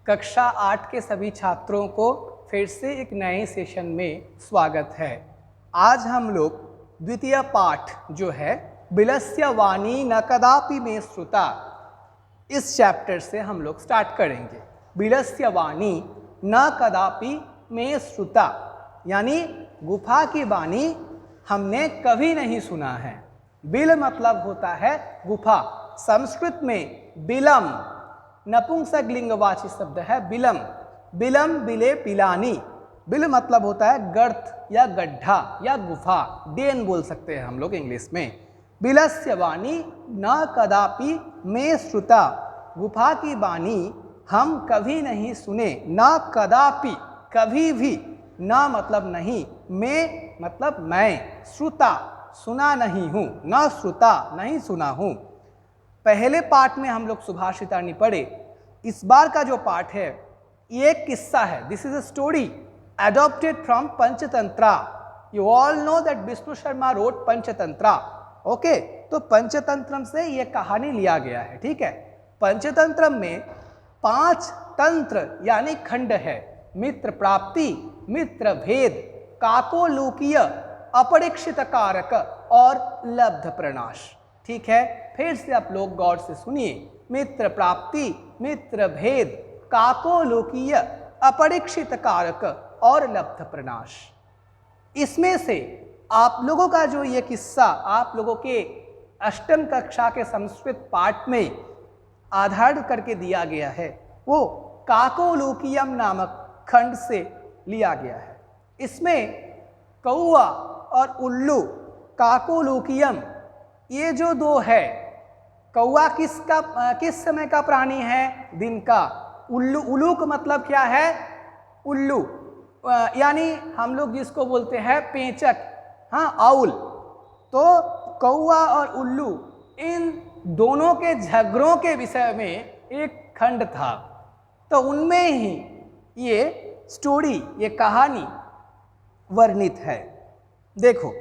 कक्षा 8 के सभी छात्रों को फिर से एक नए सेशन में स्वागत है। आज हम लोग द्वितीय पाठ जो है बिलस्य वाणी न कदापि मे श्रुता, इस चैप्टर से हम लोग स्टार्ट करेंगे। बिलस्य वाणी न कदापि मे श्रुता यानी गुफा की वाणी हमने कभी नहीं सुना है। बिल मतलब होता है गुफा, संस्कृत में बिलम नपुंसकलिंगवाची शब्द है बिलम। बिलम बिले पिलानी, बिल मतलब होता है गर्त या गड्ढा या गुफा, डेन बोल सकते हैं हम लोग इंग्लिश में। बिलस्य वाणी न कदापि मे श्रुता, गुफा की वाणी हम कभी नहीं सुने। न कदापि कभी भी, न मतलब नहीं, मैं मतलब मैं, श्रुता सुना नहीं हूँ, न श्रुता नहीं सुना हूँ। पहले पाठ में हम लोग सुभाषितानी पढ़े। इस बार का जो पाठ है ये एक किस्सा है। This is a story adopted from Panchatantra. You all know that Vishnu Sharma wrote Panchatantra. Okay, तो पंचतंत्रम से ये कहानी लिया गया है। ठीक है, पंचतंत्रम में 5 तंत्र यानी खंड है। मित्र प्राप्ति, मित्र भेद, काकोलूकीय, अपरीक्षित कारक और लब्ध प्रणाश। ठीक है, फिर से आप लोग गौर से सुनिए। मित्र प्राप्ति, मित्र भेद, काकोलूकीय, अपरीक्षित कारक और लब्ध प्रणाश। इसमें से आप लोगों का जो ये किस्सा आप लोगों के अष्टम कक्षा के संस्कृत पाठ में आधार करके दिया गया है, वो काकोलूकीयम नामक खंड से लिया गया है। इसमें कौआ और उल्लू, काकोलूकीयम, ये जो दो है, कौआ किस समय का प्राणी है? दिन का। उल्लू, उल्लू का मतलब क्या है? उल्लू यानी हम लोग जिसको बोलते हैं पेंचक, हाँ, आउल। तो कौआ और उल्लू, इन दोनों के झगड़ों के विषय में एक खंड था। तो उनमें ही ये स्टोरी, ये कहानी वर्णित है। देखो,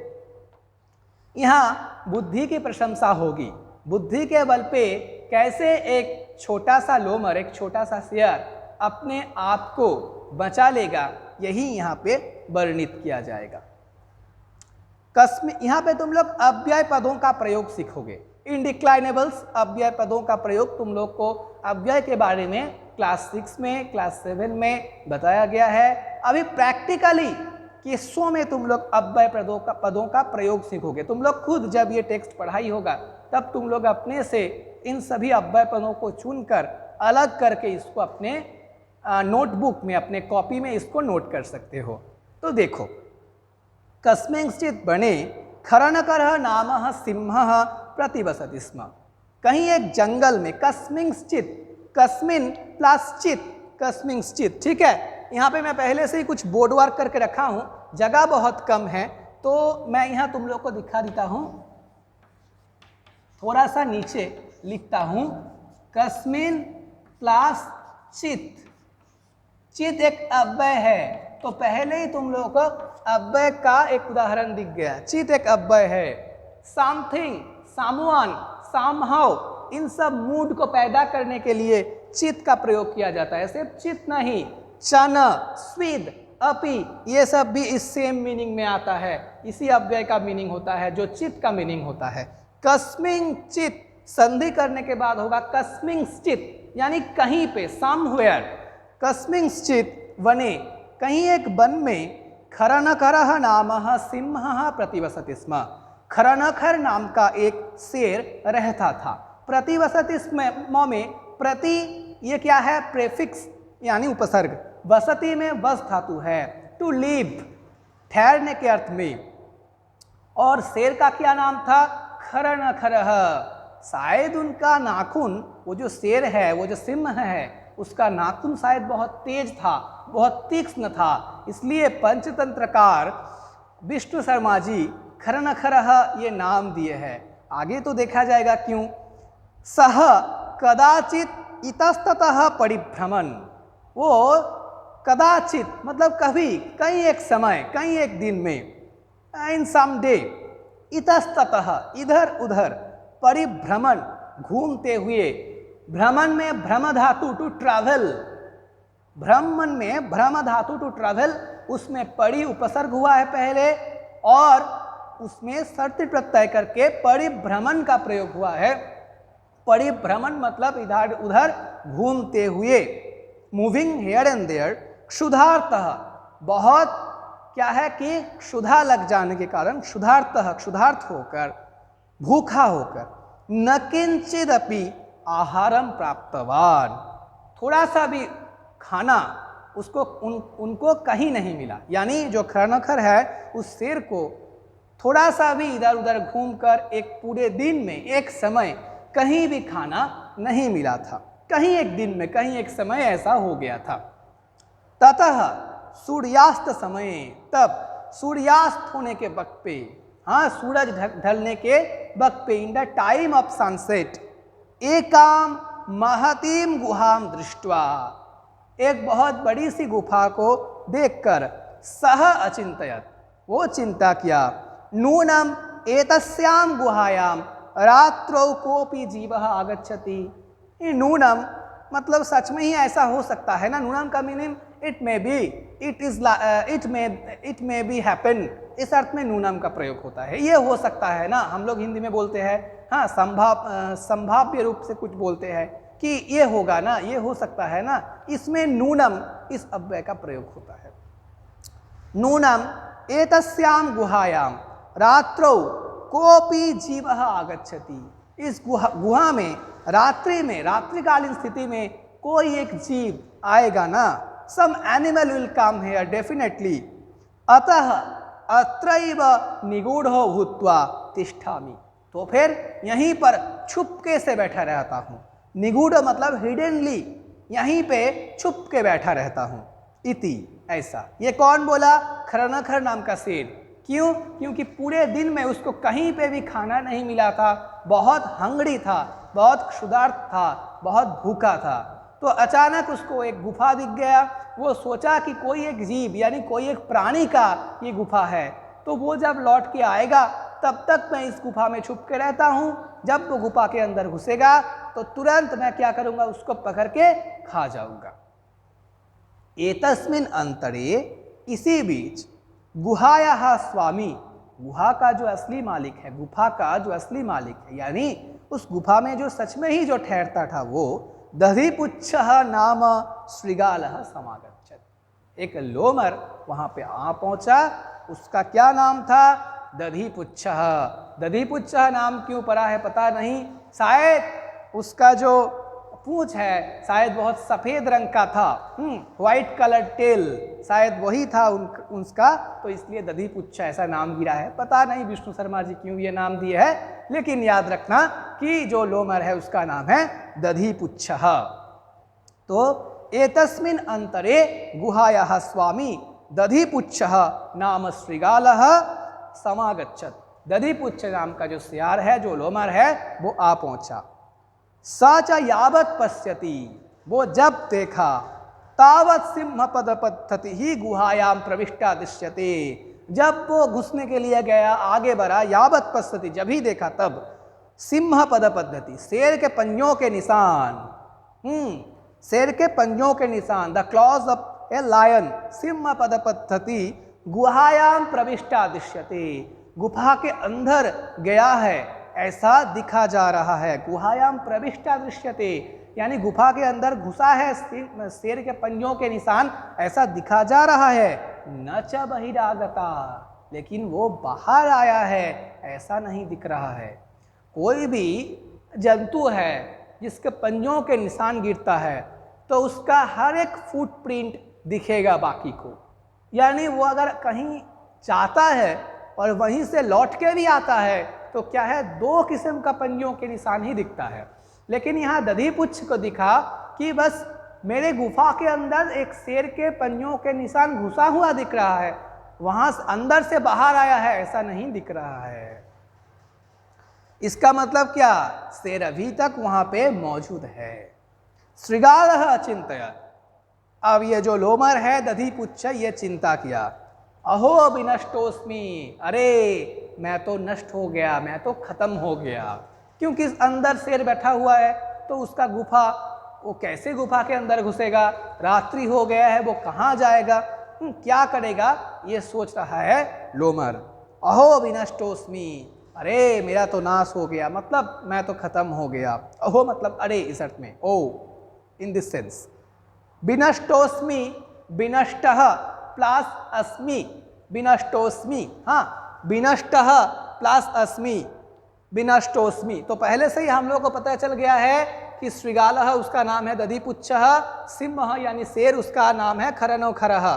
यहाँ बुद्धि की प्रशंसा होगी। बुद्धि के बल पे कैसे एक छोटा सा लोमर, एक छोटा सा शेयर अपने आप को बचा लेगा, यही यहाँ पे वर्णित किया जाएगा। यहाँ पे तुम लोग अव्यय पदों का प्रयोग सीखोगे। इनडिक्लाइनेबल्स अव्यय पदों का प्रयोग तुम लोग को अव्यय के बारे में क्लास 6 में, क्लास 7 में बताया गया है। अभी प्रैक्टिकली किस्सों में तुम लोग अव्यय पदों का प्रयोग सीखोगे। तुम लोग खुद जब ये टेक्स्ट पढ़ाई होगा तब तुम लोग अपने से इन सभी अव्यय पदों को चुनकर अलग करके इसको अपने नोटबुक में, अपने कॉपी में इसको नोट कर सकते हो। तो देखो, कस्मिंश्चित् बने खरनकरः नामः सिंहः प्रतिवसति स्म। कहीं एक जंगल में, कस्मिंश्चित्, कस्मिन प्लस चित, कस्मिंश्चित्। ठीक है, यहाँ पे मैं पहले से ही कुछ बोर्ड वर्क करके रखा हूँ, जगह बहुत कम है तो मैं यहाँ तुम लोग को दिखा देता हूँ। थोड़ा सा नीचे लिखता हूँ, कस्मिन प्लस चित। चित एक अव्यय है, तो पहले ही तुम लोगों को अव्यय का एक उदाहरण दिख गया। चित एक अव्यय है। समथिंग, समवन, समहाउ, इन सब मूड को पैदा करने के लिए चित का प्रयोग किया जाता है। सिर्फ चित नहीं, चन, स्विद, अपि, ये सब भी इस सेम मीनिंग में आता है। इसी अव्यय का मीनिंग होता है जो चित का मीनिंग होता है। कस्मिंश्चित्, संधि करने के बाद होगा कस्मिंश्चित्, यानी कहीं पे, समवेयर। कस्मिंश्चित् वने, कहीं एक वन में, खरनकरः नामः सिंहः प्रतिवसति स्म। खरनकर नाम का एक शेर रहता था। प्रतिवसति स्म में प्रति, ये क्या है? प्रेफिक्स यानी उपसर्ग। वसति में वस धातु है, टू लिव, ठहरने के अर्थ में। और शेर का क्या नाम था? खरनखरः। शायद उनका नाखून, वो जो शेर है, वो जो सिंह है, उसका नाखून शायद बहुत तेज था, बहुत तीक्ष्ण था, इसलिए पंचतंत्रकार विष्णु शर्मा जी खरनखरः ये नाम दिए हैं। आगे तो देखा जाएगा क्यों। सह कदाचित इतस्ततः परिभ्रमण, वो कदाचित मतलब कभी, कहीं एक समय, कहीं एक दिन में, इन सम डे, इतस्ततः इधर उधर, परिभ्रमण घूमते हुए, भ्रमण में भ्रम धातु, टू ट्रैवल, ब्रह्मन में भ्रम धातु टू ट्रेवल, उसमें परि उपसर्ग हुआ है पहले और उसमें सर्ति प्रत्यय करके परिभ्रमण का प्रयोग हुआ है। परिभ्रमण मतलब इधर उधर घूमते हुए, मूविंग हेयर एंड देयर। क्षुधार्तः, बहुत क्या है कि क्षुधा लग जाने के कारण, क्षुधार्तः क्षुधार्थ होकर, भूखा होकर, न किंचिदपि आहारम प्राप्तवान, थोड़ा सा भी खाना उसको उनको कहीं नहीं मिला। यानी जो खरनखर है उस शेर को थोड़ा सा भी इधर उधर घूमकर एक पूरे दिन में एक समय कहीं भी खाना नहीं मिला था। कहीं एक दिन में कहीं एक समय ऐसा हो गया था। ततः सूर्यास्त समय, तब सूर्यास्त होने के वक्त पे, हाँ सूरज ढलने के वक्त पे, in the time of sunset, एकाम महतीम गुहाम दृष्ट्वा, एक बहुत बड़ी सी गुफा को देखकर, सह अचिंतयत, वो चिंता किया, नूनम एतस्याम गुहायाम रात्रौ कोपि जीवः आगच्छति। ये नूनम मतलब सच में ही ऐसा हो सकता है ना। नूनम का meaning it may be, it may be happen, इस अर्थ में नूनम का प्रयोग होता है। ये हो सकता है ना, हम लोग हिंदी में बोलते हैं, हाँ संभाव्य रूप से कुछ बोलते हैं कि ये होगा ना, ये हो सकता है ना, इसमें नूनम इस अव्यय का प्रयोग होता है। नूनम एतस्याम गुहायाम रात्रौ कोपि जीवः आगच्छति, इस गुहा में रात्रि में, रात्रिकालीन स्थिति में कोई एक जीव आएगा ना, some animal will come here definitely, अतः अत्रैव निगूढ़ो भूत्वा तिष्ठामि, तो फिर यहीं पर छुपके से बैठा रहता हूँ। निगूढ़ मतलब हिडनली, यहीं पे छुप के बैठा रहता हूँ। इति, ऐसा। ये कौन बोला? खरनखर नाम का शेर। क्यों? क्योंकि पूरे दिन में उसको कहीं पे भी खाना नहीं मिला था, बहुत हंगड़ी था, बहुत क्षुधार्त था, बहुत भूखा था। तो अचानक उसको एक गुफा दिख गया। वो सोचा कि कोई एक जीव यानी कोई एक प्राणी का ये गुफा है, तो वो जब लौट के आएगा तब तक मैं इस गुफा में छुप के रहता हूँ। जब वो गुफा के अंदर घुसेगा तो तुरंत मैं क्या करूँगा, उसको पकड़ के खा जाऊँगा। एतस्मिन् अंतरे, इसी बीच, गुहायाः स्वामी, गुहा का जो असली मालिक है, गुफा का जो असली मालिक है, यानी उस गुफा में जो सच में ही जो ठहरता था, वो दधिपुच्छः नाम श्रृगालः समागच्छत्। एक लोमर वहाँ पे आ पहुँचा, उसका क्या नाम था? दधिपुच्छः। दधिपुच्छः नाम क्यों पड़ा है पता नहीं, शायद उसका जो पूंछ है शायद बहुत सफ़ेद रंग का था, व्हाइट कलर टेल, शायद वही था उसका, तो इसलिए दधिपुच्छ ऐसा नाम गिरा है। पता नहीं विष्णु शर्मा जी क्यों ये नाम दिए है, लेकिन याद रखना कि जो लोमर है उसका नाम है दधिपुच्छः। तो एतस्मिन् अंतरे गुहायाः स्वामी दधिपुच्छः नाम श्रृगालः समागच्छत्। दधिपुच्छ नाम का जो सियार है, जो लोमर है, वो आ पहुंचा। सच यावत पश्यति, वो जब देखा, तावत सिंह पद पद्धति ही गुहायाम प्रविष्टा दृश्यते, जब वो घुसने के लिए गया, आगे बढ़ा, यावत पश्यति, जब ही देखा तब, सिंह पद पद्धति, शेर के पंजों के निशान, शेर के पंजों के निशान, the claws of a lion, सिंह पद पद्धति गुहायाम प्रविष्टा दृश्यते, गुफा के अंदर गया है ऐसा दिखा जा रहा है। गुहायाम प्रविष्टा दृश्यते, यानी गुफा के अंदर घुसा है, शेर के पंजों के निशान ऐसा दिखा जा रहा है। न च बहिरागता, लेकिन वो बाहर आया है ऐसा नहीं दिख रहा है। कोई भी जंतु है जिसके पंजों के निशान गिरता है तो उसका हर एक फुटप्रिंट दिखेगा बाकी को, यानी वो अगर कहीं जाता है और वहीं से लौट के भी आता है तो क्या है, दो किस्म का पंजों के निशान ही दिखता है। लेकिन यहाँ दधिपुच्छ को दिखा कि बस मेरे गुफा के अंदर एक शेर के पंजों के निशान घुसा हुआ दिख रहा है, वहां अंदर से बाहर आया है ऐसा नहीं दिख रहा है। इसका मतलब क्या? शेर अभी तक वहां पे मौजूद है। श्रृगालः अचिंतयत्, अब ये जो लोमर है दधिपुच्छ, ये चिंता किया, अहो विनष्टोस्मि, अरे मैं तो नष्ट हो गया, मैं तो खत्म हो गया, क्योंकि अंदर शेर बैठा हुआ है तो उसका गुफा वो कैसे गुफा के अंदर घुसेगा, रात्रि हो गया है, वो कहाँ जाएगा, क्या करेगा, ये सोच रहा है लोमर। अहो विनष्टोस्मि, अरे मेरा तो नाश हो गया, मतलब मैं तो खत्म हो गया। अहो मतलब अरे इस अर्थ में, ओ इन दिस सेंस। विनष्टोस्मि, विनष्टः प्लस अस्मि, विनष्टोस्मि, हाँ विनष्टः प्लस अस्मि, विनष्टोस्मि। तो पहले से ही हम लोग को पता चल गया है कि श्रृगालः उसका नाम है, दधिपुच्छः, सिंहः यानी शेर उसका नाम है, खरनो खरः।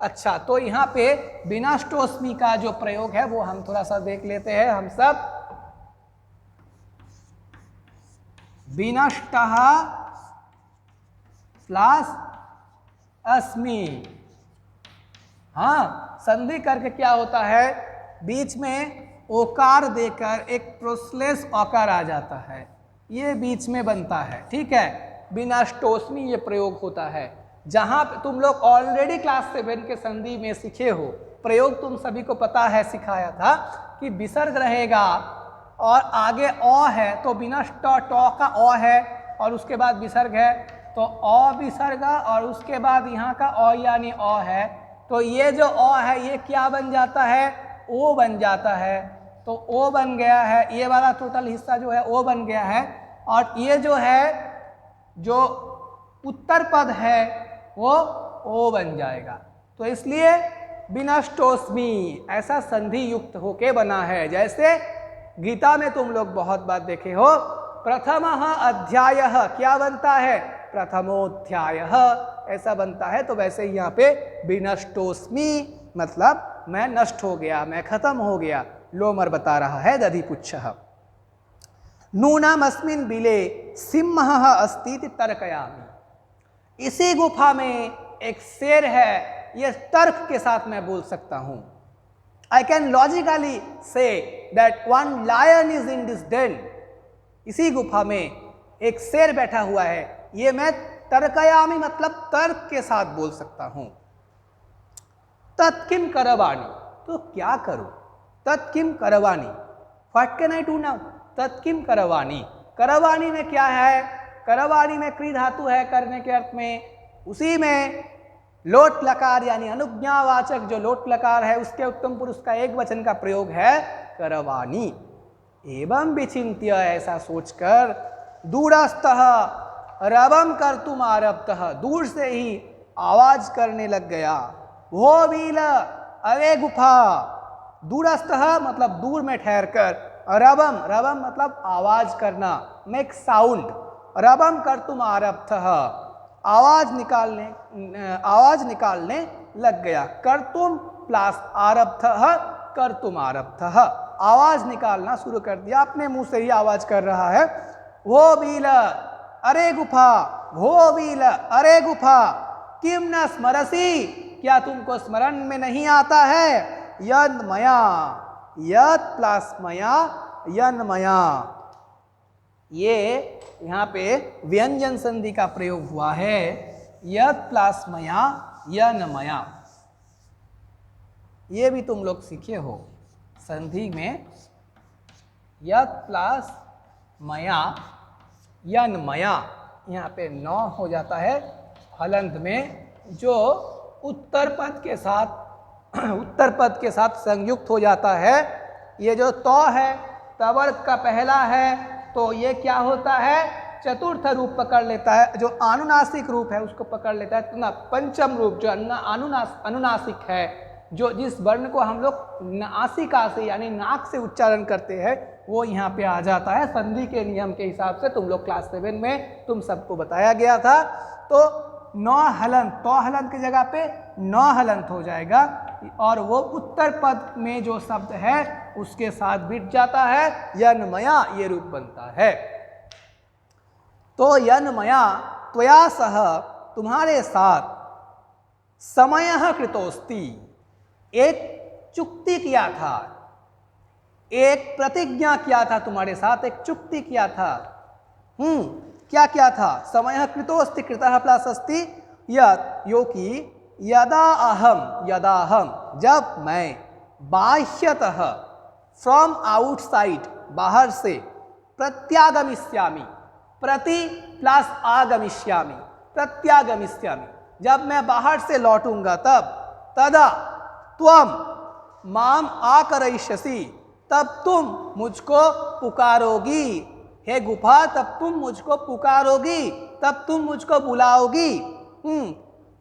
अच्छा, तो यहाँ पे विनष्टोस्मि का जो प्रयोग है वो हम थोड़ा सा देख लेते हैं हम सब। विनष्टः प्लस अस्मि, हाँ संधि करके क्या होता है, बीच में ओकार देकर एक प्रोस्लेस ओकार आ जाता है, ये बीच में बनता है, ठीक है। विनष्टोस्मि ये प्रयोग होता है। जहाँ पे तुम लोग ऑलरेडी क्लास 7 के संधि में सीखे हो, प्रयोग तुम सभी को पता है, सिखाया था कि विसर्ग रहेगा और आगे अ है तो विनष्ट ट का अ है और उसके बाद विसर्ग है तो अ विसर्ग और उसके बाद यहाँ का अ यानी अ है, तो ये जो अ है ये क्या बन जाता है, ओ बन जाता है। तो ओ बन गया है, ये वाला टोटल हिस्सा जो है ओ बन गया है, और ये जो है जो उत्तर पद है वो ओ बन जाएगा। तो इसलिए विनष्टोस्मि ऐसा संधि युक्त होके बना है। जैसे गीता में तुम लोग बहुत बात देखे हो, प्रथमः अध्यायः क्या बनता है, प्रथमोध्यायः ऐसा बनता है। तो वैसे ही यहाँ पे विनष्टोस्मि मतलब मैं नष्ट हो गया, मैं खत्म हो गया, लोमर बता रहा है दधिपुच्छः। नूनम अस्मिन् बिले सिंहः अस्ति इति तर्कयामि, इसी गुफा में एक शेर है, ये तर्क के साथ मैं बोल सकता हूं। I can logically say that one lion is in this den, इसी गुफा में एक शेर बैठा हुआ है, ये मैं तर्कयामि मतलब तर्क के साथ बोल सकता हूं। तत्किम करवाणी, तो क्या करूं, तत्किम करवाणी, what can I do now, तत्किम करवाणी। करवाणी में क्या है, करवाणी में क्री धातु है करने के अर्थ में, उसी में लोट लकार यानी अनुज्ञावाचक जो लोट लकार है उसके उत्तम पुरुष का एक वचन का प्रयोग है करवाणी। एवं विचिंत्य, ऐसा सोचकर, दूरस्थः रवम कर्तुम आरब्धः, दूर से ही आवाज करने लग गया, वो बील अरे गुफा, दूरस्थः मतलब दूर में ठहर कर, रवम, रवम मतलब आवाज करना, मेक साउंड, रवम कर्तुम आरब्धः आवाज निकालने लग गया, कर्तुम प्लस आरब्धः कर्तुम आरब्धः, आवाज निकालना शुरू कर दिया, अपने मुंह से ही आवाज कर रहा है। वो बील अरे गुफा, वो बील अरे गुफा, किम न स्मरसी, क्या तुमको स्मरण में नहीं आता है, यद मया, यद प्लस मया यन मया, ये यहाँ पे व्यंजन संधि का प्रयोग हुआ है, यद प्लस मया यन मया, ये भी तुम लोग सीखे हो संधि में, यद प्लस मया यन मया, यहाँ पे नौ हो जाता है हलंत में, जो उत्तर पद के साथ उत्तर पद के साथ संयुक्त हो जाता है। ये जो तो है तवर्ग का पहला है, तो ये क्या होता है, चतुर्थ रूप पकड़ लेता है, जो अनुनासिक रूप है उसको पकड़ लेता है। ना पंचम रूप जो अनुनासिक है, जो जिस वर्ण को हम लोग नासिका से यानी नाक से उच्चारण करते हैं, वो यहाँ पे आ जाता है संधि के नियम के हिसाब से। तुम लोग क्लास 7 में तुम सबको बताया गया था। तो नौ हलंत, तो हलंत की जगह पे नौ हलंत हो जाएगा, और वो उत्तर पद में जो शब्द है उसके साथ बिट जाता है, यन्मया ये रूप बनता है। तो यन्मया त्वया सह, तुम्हारे साथ, समयः कृतोस्ति, एक चुक्ति किया था, एक प्रतिज्ञा किया था, तुम्हारे साथ एक चुक्ति किया था। क्या क्या था, समयः कृतोस्ति, कृतः प्लस अस्ति यत्, यो कि यदा अहम, जब मैं, बाह्यतः फ्रॉम आउटसाइड, बाहर से, प्रत्यागमिष्यामि, प्रति प्लस आगमिष्यामि, प्रत्यागमिष्यामि, जब मैं बाहर से लौटूंगा तब, तदा त्वम माम आकरयिष्यसि, तब तुम मुझको पुकारोगी, हे गुफा तब तुम मुझको पुकारोगी, तब तुम मुझको बुलाओगी।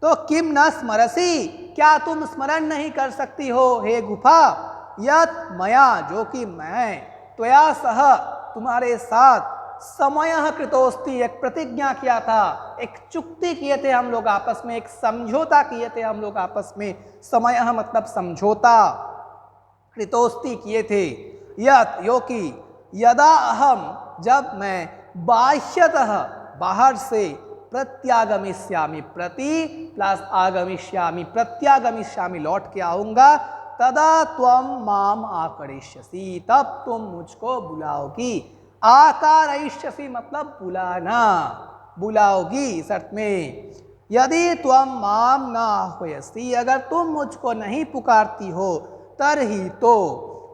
तो किम न स्मरसी, क्या तुम स्मरण नहीं कर सकती हो हे गुफा, यत मया, जो कि मैं, त्वया सह, तुम्हारे साथ, समय कृतोस्ति, एक प्रतिज्ञा किया था, एक चुक्ति किए थे हम लोग आपस में, एक समझौता किए थे हम लोग आपस में। समय मतलब समझौता, कृतोस्ति किए थे, यत यो कि, यदा अहम, जब मैं, बाह्यतः, बाहर से, प्रत्यागमिष्यामि, प्रति प्लस आगमिष्यामि, प्रत्यागमिष्यामि, लौट के आऊंगा, तदा त्वम माम आकरिष्यसि, तब तुम मुझको बुलाओगी। आकारयिष्यसि मतलब बुलाना, बुलाओगी इस अर्थ में। यदि त्वम माम न आह्वयसि, अगर तुम मुझको नहीं पुकारती हो, तरहि तो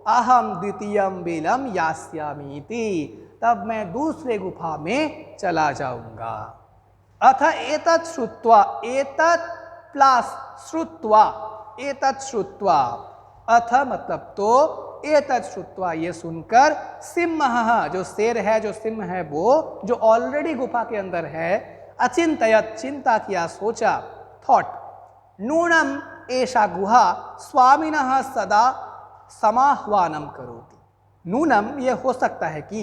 अहम द्वितीयम बिलम यास्यामीति, तब मैं दूसरे गुफा में चला जाऊंगा। अथ एतत् श्रुत्वा, एतत् प्लस श्रुत्वा, एतत् श्रुत्वा, अथ मतलब तो, एतत् श्रुत्वा ये सुनकर, सिंह, जो शेर है, जो सिंह है वो, जो ऑलरेडी गुफा के अंदर है, अचिंतयत, चिंता किया, सोचा, थॉट, नूनम एषा गुहा स्वामिनः सदा समाह्वानम करोति। नूनम ये हो सकता है कि,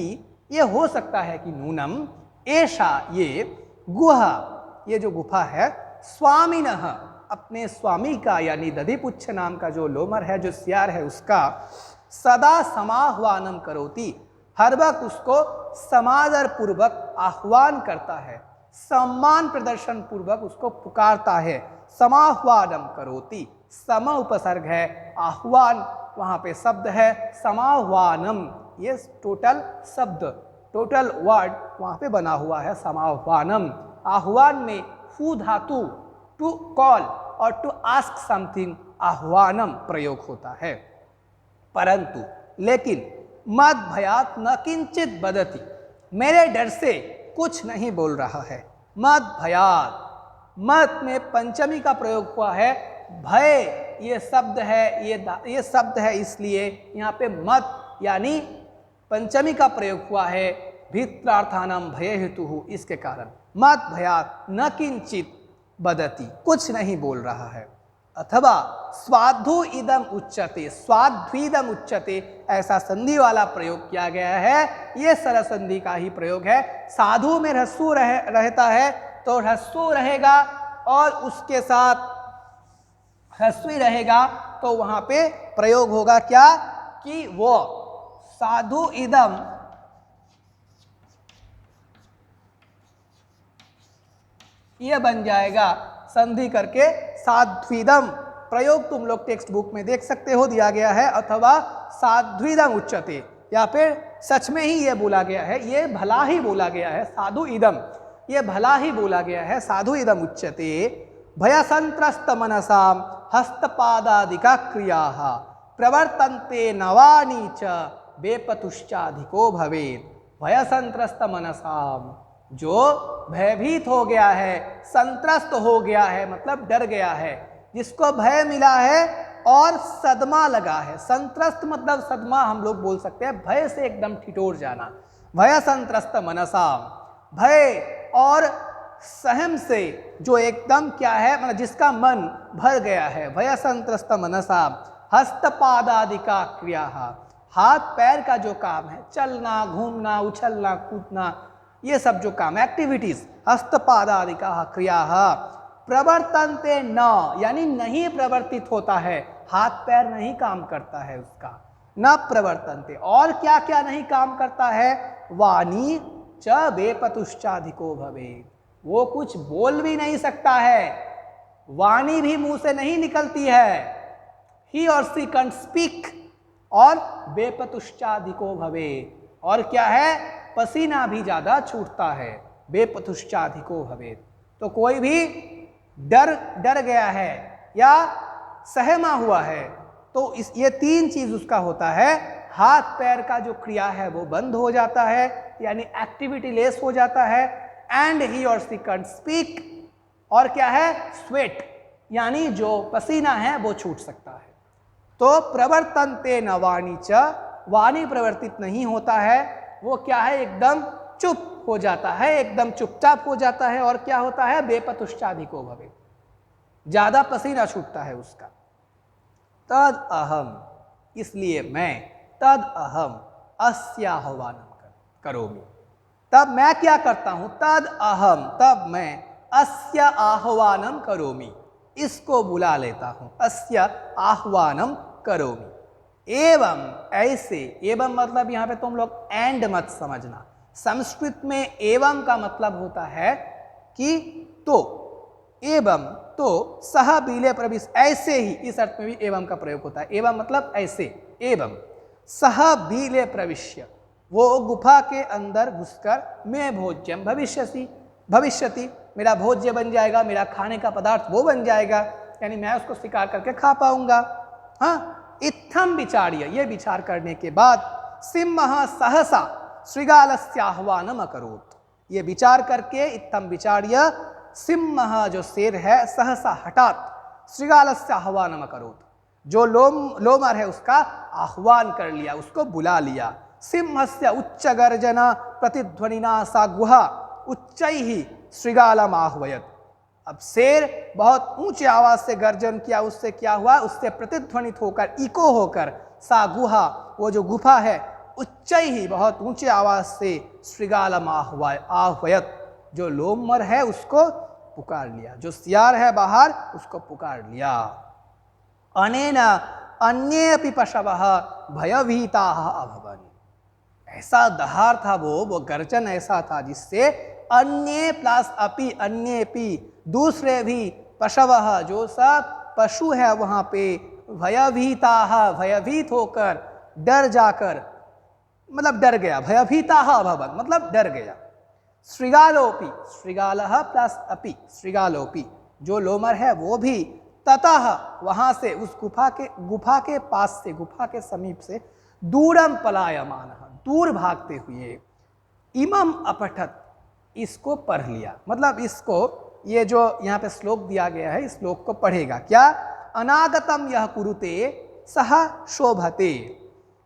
ये हो सकता है कि नूनम एषा ये गुहा, ये जो गुफा है, स्वामिनः अपने स्वामी का, यानी दधिपुच्छ नाम का जो लोमर है, जो सियार है उसका, सदा समाह्वानम करोति, हर वक्त उसको समादर पूर्वक आह्वान करता है, सम्मान प्रदर्शन पूर्वक उसको पुकारता है। समाह्वानम करोति, सम उपसर्ग है, आह्वान वहां पे शब्द है, समाह्वानम ये टोटल शब्द, टोटल वर्ड वहां पे बना हुआ है, समाह्वानम। आह्वान में हु धातु, टू कॉल और टू आस्क समथिंग, आह्वानम प्रयोग होता है। परंतु लेकिन मद भयात न किंचित बदति, मेरे डर से कुछ नहीं बोल रहा है। मद भयात, मत में पंचमी का प्रयोग हुआ है, भय ये शब्द है, ये शब्द है, इसलिए यहाँ पे मत यानी पंचमी का प्रयोग हुआ है, भित्रार्थानम भय हेतु, इसके कारण मत भयात न किंचित बदति, कुछ नहीं बोल रहा है। अथवा स्वाधु इदम उच्चते, स्वाध्वीदम उच्चते, ऐसा संधि वाला प्रयोग किया गया है, ये सरसंधि का ही प्रयोग है। साधु में ह्रस्व रहता है तो ह्रस्व रहेगा, और उसके साथ ह्रस्वी रहेगा तो वहां पे प्रयोग होगा क्या, कि वो साधु इदम, ये बन जाएगा संधि करके साध्वीदम। प्रयोग तुम लोग टेक्स्ट बुक में देख सकते हो, दिया गया है, अथवा साध्वीदम उच्चते, या फिर सच में ही ये बोला गया है, ये भला ही बोला गया है, साधु इदम, ये भला ही बोला गया है, साधु इदम उच्चते। भयसंत्रस्त मनसाम हस्तपादादिका क्रियाः प्रवर्तन्ते नवानि च बेपतुश्चाधिको भवेत्। भयसंत्रस्त मनसाम, जो भयभीत हो गया है, संत्रस्त हो गया है मतलब डर गया है, जिसको भय मिला है और सदमा लगा है। संत्रस्त मतलब सदमा हम लोग बोल सकते हैं, भय से एकदम ठिठुर जाना। भय संत्रस्त मनसाम, भय और सहम से जो एकदम क्या है, मतलब जिसका मन भर गया है। भय संत्रस्त मनसाम हस्तपादादिका क्रिया, हाथ पैर का जो काम है, चलना, घूमना, उछलना, कूदना, ये सब जो काम, एक्टिविटीज, हस्तपादादिका क्रिया प्रवर्तन्ते न, यानी नहीं प्रवर्तित होता है, हाथ पैर नहीं काम करता है उसका, न प्रवर्तन्ते। और क्या क्या नहीं काम करता है, वाणी च बेपतुश्चाधिको भवेत्, वो कुछ बोल भी नहीं सकता है, वाणी भी मुंह से नहीं निकलती है, ही और सी कैन स्पीक, और बेपतुश्चाधिको भवेत्, और क्या है, पसीना भी ज्यादा छूटता है, बेपतुश्चाधिको भवेत्। तो कोई भी डर गया है या सहमा हुआ है तो ये तीन चीज उसका होता है, हाथ पैर का जो क्रिया है वो बंद हो जाता है, यानी एक्टिविटी लेस हो जाता है, एंड ही और सी कैन स्पीक, और क्या है, स्वेट, यानी जो पसीना है वो छूट सकता है। तो प्रवर्तन्ते न वाणी च, वाणी प्रवर्तित नहीं होता है, वो क्या है, एकदम चुप हो जाता है, एकदम चुपचाप हो जाता है, और क्या होता है, बेपतुश्चाधिको भवे, ज्यादा पसीना छूटता है उसका। तद अहम, इसलिए मैं, तद अहम अस्याह्वानम करोमि, तब मैं क्या करता हूं, तद अहम, तब मैं, अस्य आह्वानम करोमि, इसको बुला लेता हूं, अस्य आह्वानम करोमि। एवं, ऐसे, एवं मतलब यहां पे तुम लोग एंड मत समझना, संस्कृत में एवं का मतलब होता है कि तो, एवं तो सह बीले प्रविश, ऐसे ही, इस अर्थ में भी एवं का प्रयोग होता है, एवं मतलब ऐसे, एवं सह बीले प्रविश्य, वो गुफा के अंदर घुसकर, मैं भोज्यम भविष्यसि, भविष्यति, मेरा भोज्य बन जाएगा, मेरा खाने का पदार्थ वो बन जाएगा, यानी मैं उसको शिकार करके खा पाऊंगा। हाँ, इत्थम विचार्य, ये विचार करने के बाद, सिंह सहसा श्रृगालस्याह्वानम अकरोत्, ये विचार करके, इत्थम विचार्य, सिंह जो शेर है, सहसा हठात, श्रृगालस्याह्वानम अकरोत्, जो लोमर है उसका आह्वान कर लिया, उसको बुला लिया। सिंहस्य उच्च गर्जना प्रतिध्वनिना सा गुहा उच्चैहि श्रृगालम आह्वयत्, अब शेर बहुत ऊंचे आवाज से गर्जन किया, उससे क्या हुआ, उससे प्रतिध्वनित होकर, इको होकर, सा गुहा, वो जो गुफा है, उच्चैहि बहुत ऊंचे आवाज से, श्रृगालम आह्वयत्, जो लोमर है उसको पुकार लिया, जो सियार है बाहर उसको पुकार लिया। अनेन अन्येऽपि पशवः भयभीताः अभवन्, ऐसा दहाड़ था वो गर्जन ऐसा था जिससे अन्य प्लस अपि, अन्येपि, दूसरे भी, पशवः, जो सब पशु है वहां पे, भयभीताः, भयभीत होकर, डर जाकर, मतलब डर गया, भयभीताः अभवन् मतलब डर गया। श्रृगालोपि, श्रृगालः प्लस अपि, श्रृगालोपि, जो लोमर है वो भी, ततः, वहां से, उस गुफा के पास से, गुफा के समीप से, दूरम पलायमानः, दूर भागते हुए, इमम अपठत, इसको पढ़ लिया, मतलब इसको, ये जो यहाँ पे श्लोक दिया गया है, इस श्लोक को पढ़ेगा, क्या, अनागतम यह कुरुते सह शोभते,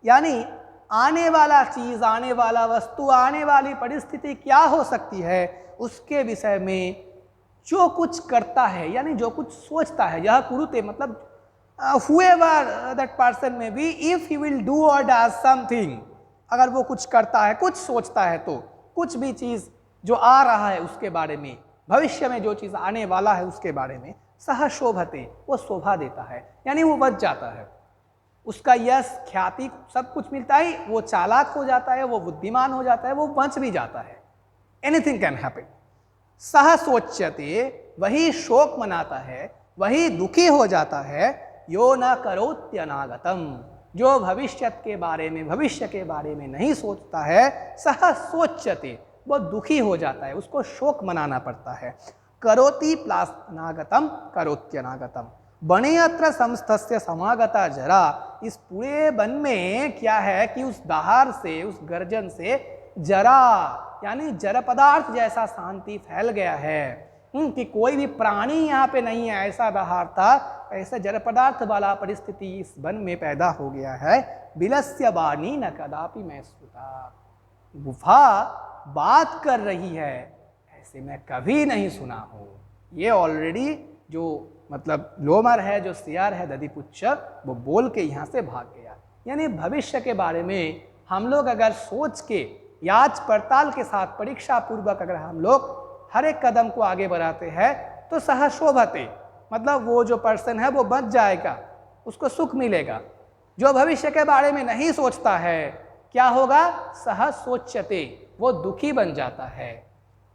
यानी आने वाला चीज, आने वाला वस्तु, आने वाली परिस्थिति क्या हो सकती है, उसके विषय में जो कुछ करता है, यानी जो कुछ सोचता है, यह कुरुते मतलब whoever that person may be, if he will do or does something, अगर वो कुछ करता है, कुछ सोचता है, तो कुछ भी चीज जो आ रहा है उसके बारे में, भविष्य में जो चीज आने वाला है उसके बारे में, सह शोभते, वो शोभा देता है, यानी वो बच जाता है, उसका यश ख्याति सब कुछ मिलता है, वो चालाक हो जाता है, वो बुद्धिमान हो जाता है, वो बच भी जाता है, एनीथिंग कैन हैपन। सह सोच्यते, वही शोक मनाता है, वही दुखी हो जाता है, यो न करोत्यनागतम, जो भविष्य के बारे में, भविष्य के बारे में नहीं सोचता है, सह सोच्यते, वो दुखी हो जाता है, उसको शोक मनाना पड़ता है। करोति प्लस अनागतम, करोत्यनागतम, बने अत्र समस्तस्य समागता जरा, इस पूरे वन में क्या है कि उस दहाड़ से, उस गर्जन से, जरा यानी जड़ पदार्थ जैसा शांति फैल गया है, कि कोई भी प्राणी यहाँ पे नहीं है, ऐसा दहाड़ था, ऐसा जड़ पदार्थ वाला परिस्थिति इस वन में पैदा हो गया है। बिलस्य वाणी न कदापि मैं श्रुता, गुफा बात कर रही है, ऐसे मैं कभी नहीं सुना हूँ। ये ऑलरेडी जो मतलब लोमर है, जो सियार है दधिपुच्छ, वो बोल के यहाँ से भाग गया। यानी भविष्य के बारे में हम लोग अगर सोच के, याच पड़ताल के साथ, परीक्षा पूर्वक अगर हम लोग हर एक कदम को आगे बढ़ाते हैं तो सहशोभते, मतलब वो जो पर्सन है वो बच जाएगा, उसको सुख मिलेगा। जो भविष्य के बारे में नहीं सोचता है क्या होगा, सह सोच्यते, वो दुखी बन जाता है।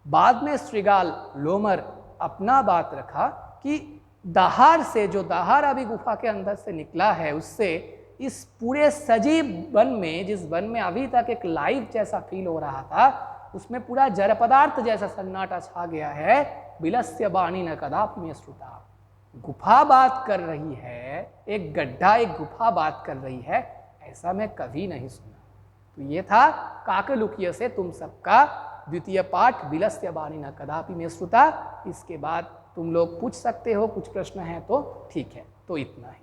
बाद में श्रृगाल लोमर अपना बात रखा कि दहाड़ से, जो दहाड़ अभी गुफा के अंदर से निकला है, उससे इस पूरे सजीव वन में, जिस वन में अभी तक एक लाइफ जैसा फील हो रहा था, उसमें पूरा जड़ पदार्थ जैसा सन्नाटा छा गया है। बिलस्य वाणी न कदापि में श्रुता, गुफा बात कर रही है, एक गड्ढा, एक गुफा बात कर रही है, ऐसा मैं कभी नहीं सुना। तो ये था काकलुकीय से तुम सबका द्वितीय पाठ विलस्य वाणी न कदापि में श्रुता। इसके बाद तुम लोग पूछ सकते हो, कुछ प्रश्न है तो ठीक है। तो इतना ही।